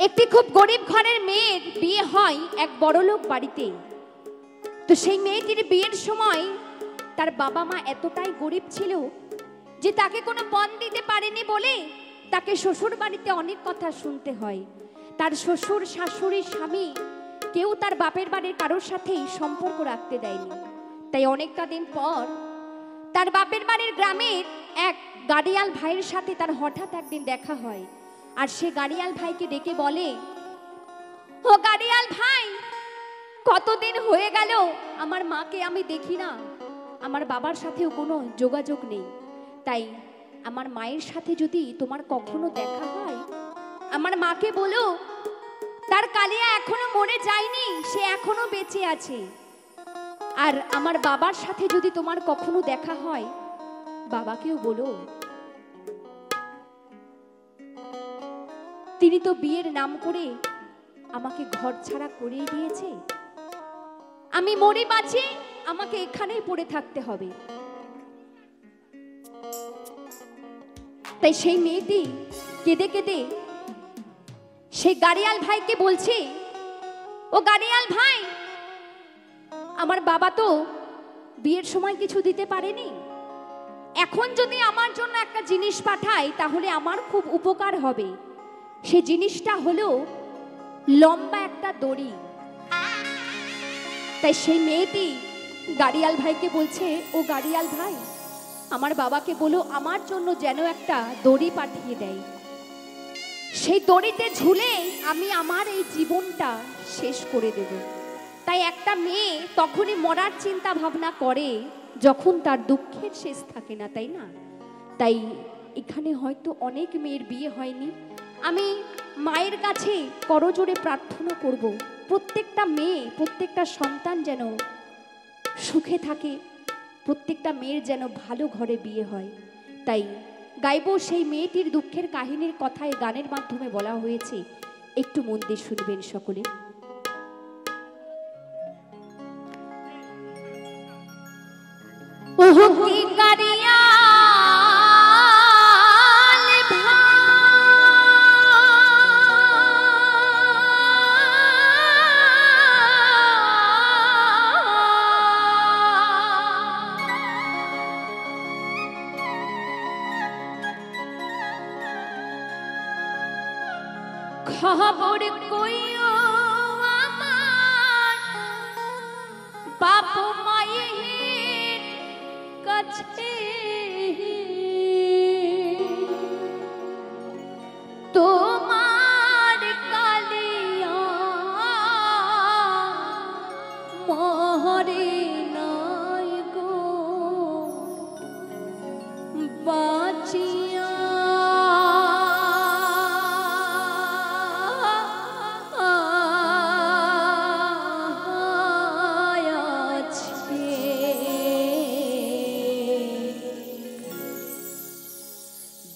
একটি খুব গরিব ঘরের মেয়ের বিয়ে হয় এক বড়লোক বাড়িতে। তো সেই মেয়েটির বিয়ের সময় তার বাবা মা এতটাই গরিব ছিল যে তাকে কোনো পণ দিতে পারেনি বলে তাকে শ্বশুর বাড়িতে অনেক কথা শুনতে হয়। তার শ্বশুর শাশুড়ি স্বামী কেউ তার বাপের বাড়ির কারোর সাথেই সম্পর্ক রাখতে দেয়নি। তাই অনেকটা দিন পর তার বাপের বাড়ির গ্রামের এক গাড়িয়াল ভাইয়ের সাথে তার হঠাৎ একদিন দেখা হয়। আর সে গাড়িয়াল ভাইকে ডেকে বলে, ও গাড়িয়াল ভাই, কতদিন হয়ে গেল আমার মাকে আমি দেখি না, আমার বাবার সাথেও কোনো যোগাযোগ নেই। তাই আমার মায়ের সাথে যদি তোমার কখনো দেখা হয়, আমার মাকে বলো তার কালিয়া এখনো মরে যায়নি, সে এখনো বেঁচে আছে। আর আমার বাবার সাথে যদি তোমার কখনো দেখা হয়, বাবাকেও বলো তিনি তো বিয়ের নাম করে আমাকে ঘর ছাড়া করিয়ে দিয়েছে, আমি মরে বাঁচি আমাকে এখানেই পড়ে থাকতে হবে। তাই সেই মেয়েটি কেঁদে কেঁদে সেই গাড়িয়াল ভাইকে বলছে, ও গাড়িয়াল ভাই, আমার বাবা তো বিয়ের সময় কিছু দিতে পারেনি, এখন যদি আমার জন্য একটা জিনিস পাঠায় তাহলে আমার খুব উপকার হবে। সে জিনিসটা হলো লম্বা একটা দড়ি। তাই সেই মেয়েটি গাড়িয়াল ভাইকে বলছে, ও গাড়িয়াল ভাই, আমার বাবাকে বলো আমার জন্য যেন একটা দড়ি পাঠিয়ে দেয়, সেই দড়িতে ঝুলে আমি আমার এই জীবনটা শেষ করে দেব। তাই একটা মেয়ে তখনই মরার চিন্তা ভাবনা করে যখন তার দুঃখের শেষ থাকে না, তাই না? তাই এখানে হয়তো অনেক মেয়ের বিয়ে হয়নি। আমি মায়ের কাছে করজোড়ে প্রার্থনা করব, প্রত্যেকটা মেয়ে, প্রত্যেকটা সন্তান যেন সুখে থাকে, প্রত্যেকটা মেয়ের যেন ভালো ঘরে বিয়ে হয়। তাই গাইব সেই মেয়েটির দুঃখের কাহিনীর কথায় গানের মাধ্যমে বলা হয়েছে, একটু মন দিয়ে শুনবেন সকলে। ওহ কি গাড়িয়া খবর কইও আমার বাপ মায়ের কাছে, তোমার কালিয়া মরে নাই গো বাঁচিয়া,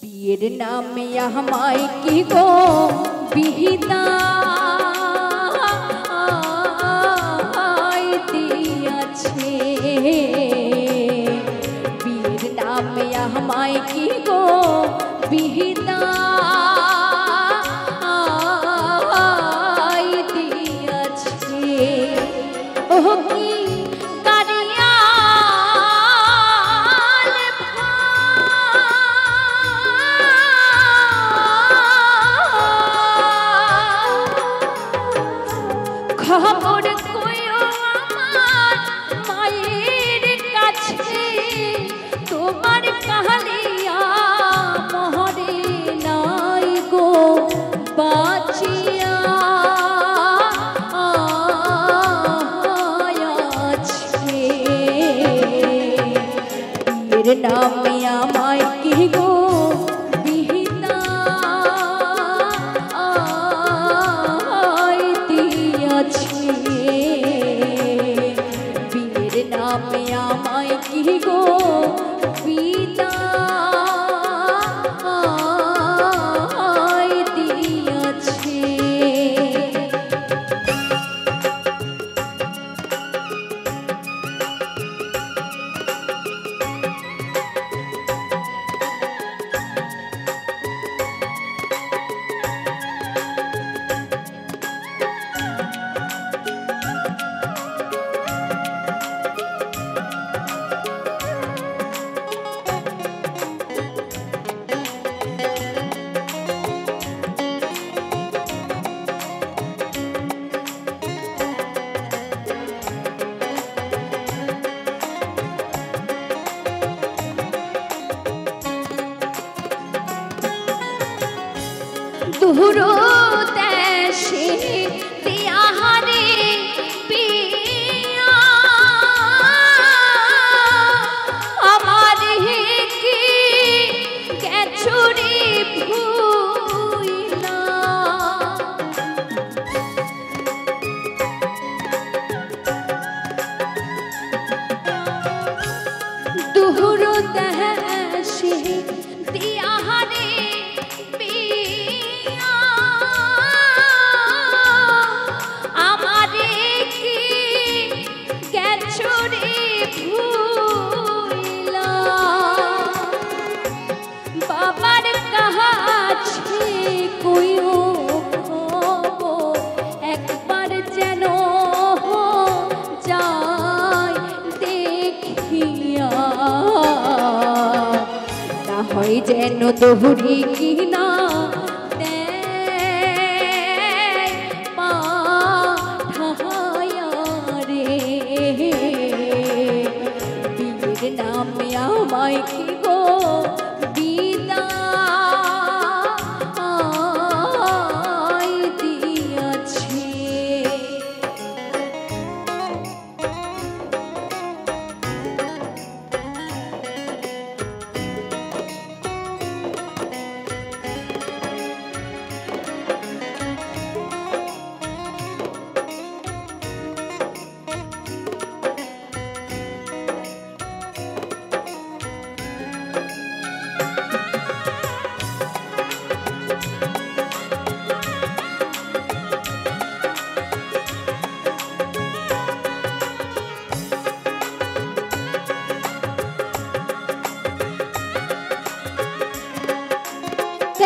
বিয়ের নামে আমায় কি গো বিহিতা দিয়াছে, বিয়ের নামে আমায় কি গো বিহিতা দিয়াছে। ও কি খবর কইও আমার মায়ের কাছে, তোমার কালিয়া মরে নাই গো বাঁচিয়া আছে, বিয়ের নামে আমায় কি গো বিহিতা দিয়াছে, বিয়ের নামে আমায় কি গো পিতা দিয়াছে। দূর দেশে দিয়াহারে পিয়া আমার কি গেছুরি ভুইলা দূর দেশে দিয়াহারে পিয়া আমারে কি গেছুরি ভুইলা বাবার কাছে কইও খবর একবার যেন যাই দেখিয়া না হয় যেন দৌড়ি কিনা দেয় পাঠায়া রে বীর নামে আমায় কি গো বিদায় দিয়াছে।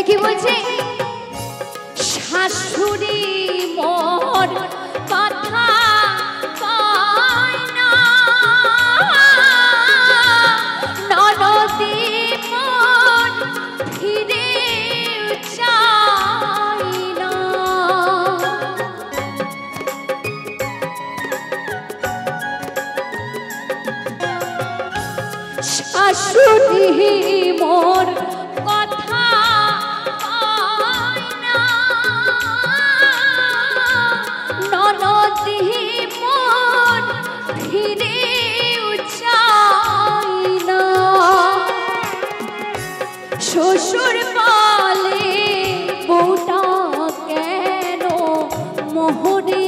কি বলছে শাশুড়ি মোর কথা কয় না ননদি মোর ফিরে চায় না শাশুড়ি মোর কথা ননদি মোর ফিরে চায় না শ্বশুর বলে বউটা কেন মোহরে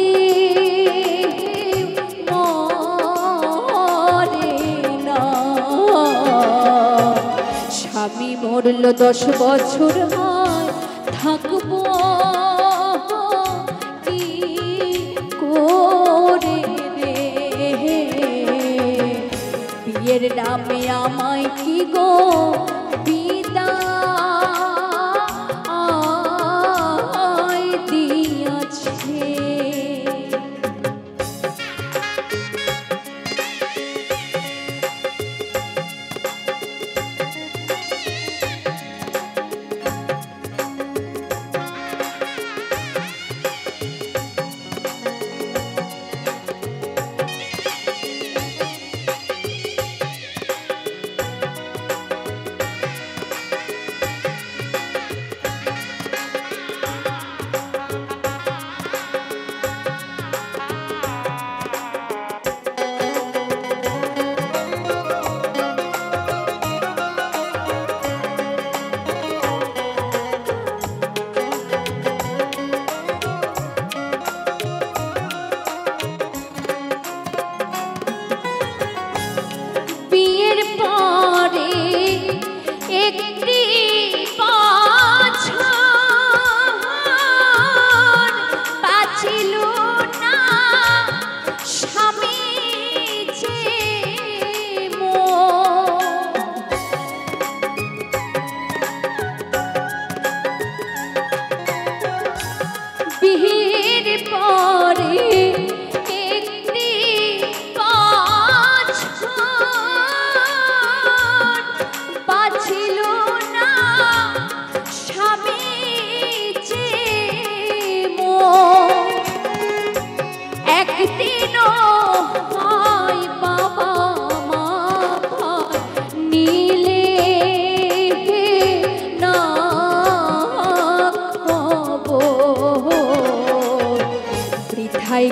মরে না স্বামী মরল 10 বছর হয় থাকবো কি করে রে বিয়ের নামে আমায় কি গো বিদায় দিয়াছে।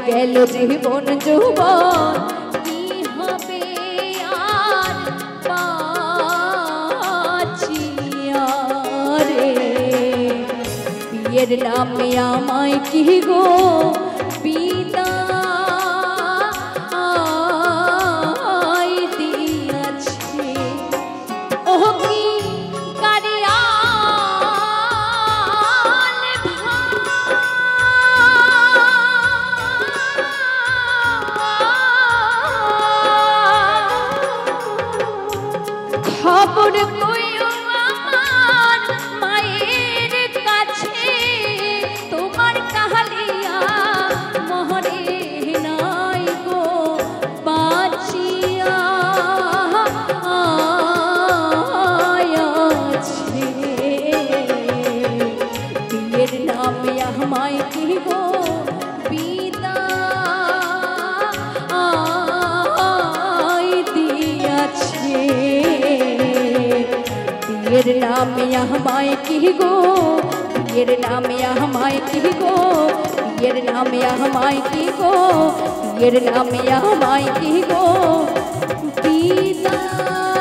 গেল জীবন যৌবন কি হবে আর বাঁচিয়া রে বিয়ের নামে আমায় কি গো বিদায় দিয়াছে ও কি খবর কইও আমার মায়ের কাছে তোমার কাহালিয়া মহরে নাই গো বাঁচিয়া আছে বিয়ের নামে আমায় কি গো বিদায় দিয়াছে বিয়ের নামে আমায় কি গো বিয়ের নামে আমায় কি গো বিয়ের নামে আমায় কি গো বিয়ের নামে আমায় কি গো বিদায়